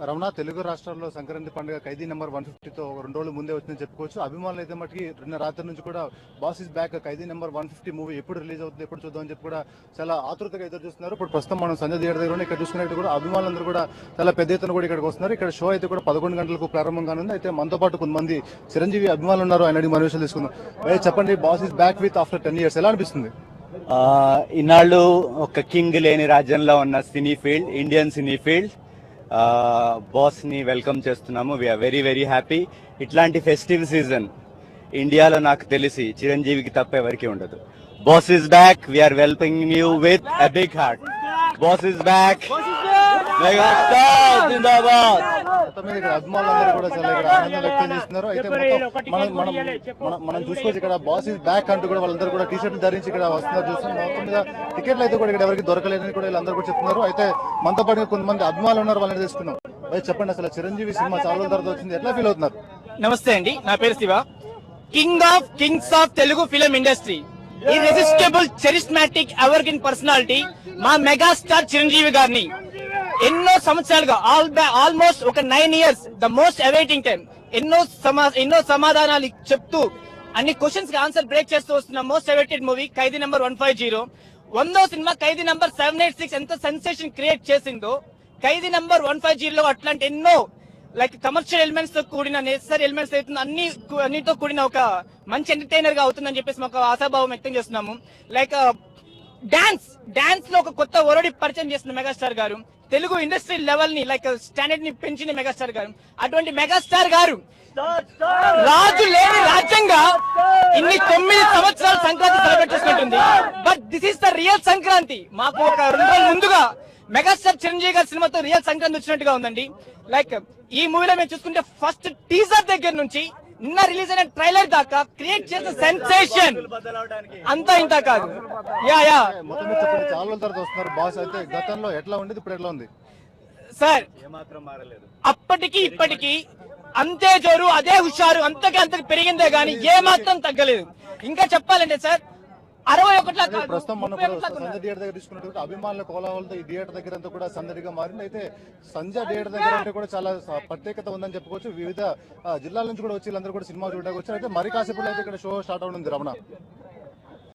రమణ, తెలుగు రాష్ట్రాల్లో సంక్రాంతి పండుగ ఖైదీ నెంబర్ 150తో 2 రోజుల ముందే వచ్చిందని చెప్పుకోవచ్చు. అభిమానులు అయితే మటుకి నిన్న రాత్రి నుంచి కూడా boss is back Khaidi number 150 movie ఎప్పుడు రిలీజ్ అవుతుంది, ఎప్పుడు చూద్దాం అని చెప్పి కూడా చాలా ఆతృతగా ఎదురు చూస్తున్నారు. ఇప్పుడు ప్రస్తుతం మనం సంజయ్ థియేటర్ దగ్గర ఇక్కడ చూసుకున్నట్టు కూడా అభిమానులందరూ కూడా చాలా పెద్ద ఎత్తున కూడా ఇక్కడికి వస్తున్నారు. ఇక్కడ షో అయితే కూడా 11 గంటలకు ప్రారంభం కానుంది. అయితే మనతో పాటు కొంతమంది చిరంజీవి అభిమానులు ఉన్నారు. ఆయన మన విషయాలు తీసుకుందాం. చెప్పండి, boss is back with after 10 years ఎలా అనిపిస్తుంది? ఇన్నాళ్ళు ఒక కింగ్ లేని రాజ్యంలో ఉన్న cine field, Indian cine field boss ని వెల్కమ్ చేస్తున్నాము. We're very very happy. ఇట్లాంటి ఫెస్టివ్ సీజన్ ఇండియాలో నాకు తెలిసి చిరంజీవికి తప్ప ఎవరికి ఉండదు. Boss is back. We're welcoming you with a big heart. Boss is back. Megastar జిందాబాద్. ఇక్కడ అభిమానులందరూ కూడా చాలా ఇక్కడ ఆనందం వ్యక్తం చేస్తున్నారు. అయితే మనం చూసుకోవచ్చు, ఇక్కడ బాస్ ఇస్ బ్యాక్ అంటూ కూడా వాళ్ళందరూ కూడా టీషర్ట్లు ధరించి ఇక్కడ వస్తున్నారు. చూస్తున్నాం మొత్తం మీద టికెట్లు అయితే కూడా ఇక్కడ ఎవరికి దొరకలేదని కూడా వీళ్ళందరూ కూడా చెప్తున్నారు. అయితే మనతో పాటు కొంతమంది అభిమానులు ఉన్నారు, వాళ్ళని తెలుసుకున్నాం. చెప్పండి, అసలు చిరంజీవి సినిమా చాలా రోజుల తర్వాత వచ్చింది, ఎట్లా ఫీల్ అవుతున్నారు? నమస్తే అండి, నా పేరు Shiva. King of Kings of Telugu film industry, irresistible charismatic evergreen personality మా మెగాస్టార్ చిరంజీవి గారిని ఎన్నో సంవత్సరాలుగా ఆల్మోస్ట్ ఒక 9 years the most awaiting time ఎన్నో సమాధానాలు చెప్తూ అన్ని క్వశ్చన్స్ కి ఆన్సర్ బ్రేక్ చేస్తూ వస్తున్న మోస్ట్ అవైటెడ్ మూవీ ఖైదీ నెంబర్ 150. 100వ సినిమా ఖైదీ నెంబర్ 786 ఎంత సెన్సేషన్ క్రియేట్ చేసిందో, ఖైదీ నెంబర్ 150లో అట్లాంటి ఎన్నో లైక్ కమర్షియల్ ఎలిమెంట్స్ తో కూడిన నెసరీ ఎలిమెంట్స్ అవుతుంది, అన్నితో కూడిన ఒక మంచి ఎంటర్టైనర్ గా అవుతుందని చెప్పేసి మాకు ఆశాభావం వ్యక్తం చేస్తున్నాము. లైక్ డాన్స్ లో ఒక కొత్త ఒరడి పరిచయం చేస్తున్న మెగాస్టార్ గారు, తెలుగు ఇండస్ట్రీ లెవెల్ ని లైక్ స్టాండర్డ్ ని పెంచిన మెగాస్టార్ గారు. అటువంటి మెగాస్టార్ గారు రాజు లేని రాజ్యంగా ఇన్ని 9 సంవత్సరాలు సంక్రాంతి సెలబ్రేట్ చేసుకుంటుంది. But this is the real Sankranti. మాకు ఒక 2 రోజుల ముందుగా మెగాస్టార్ చిరంజీవి గారి సినిమాతో రియల్ సంక్రాంతి వచ్చినట్టుగా ఉందండి. లైక్ ఈ మూవీలో మేము చూసుకుంటే ఫస్ట్ టీజర్ దగ్గర నుంచి నిన్న రిలీజ్ అయిన ట్రైలర్ దాకా క్రియేట్ చేసిన సెన్సేషన్ అంతా ఇంత కాదు. మొత్తం మీద చెప్పండి, చాలా రోజుల తర్వాత వస్తున్నారు బాస్. అయితే గతంలో ఎట్లా ఉండేది, ఇప్పుడు ఎట్లా ఉంది సార్? అప్పటికి ఇప్పటికి అంతే జోరు, అదే హుషారు, అంతకి పెరిగిందే గానీ ఏ మాత్రం తగ్గలేదు. ఇంకా చెప్పాలంటే సార్ 61 ప్రస్తుతం మనం సంజయ్ థియేటర్ దగ్గర తీసుకున్నట్టు అభిమానుల కోలాహలంతో ఈ థియేటర్ దగ్గర అంతా కూడా సందడిగా మారింది. అయితే సంజయ్ థియేటర్ దగ్గర అంటే కూడా చాలా ప్రత్యేకత ఉందని చెప్పుకోవచ్చు. వివిధ జిల్లాల నుంచి కూడా వచ్చి వీళ్ళందరూ కూడా సినిమా చూడడానికి వచ్చారు. అయితే మరి కాసేపు అయితే ఇక్కడ షో స్టార్ట్ అవుతుంది. రమణ.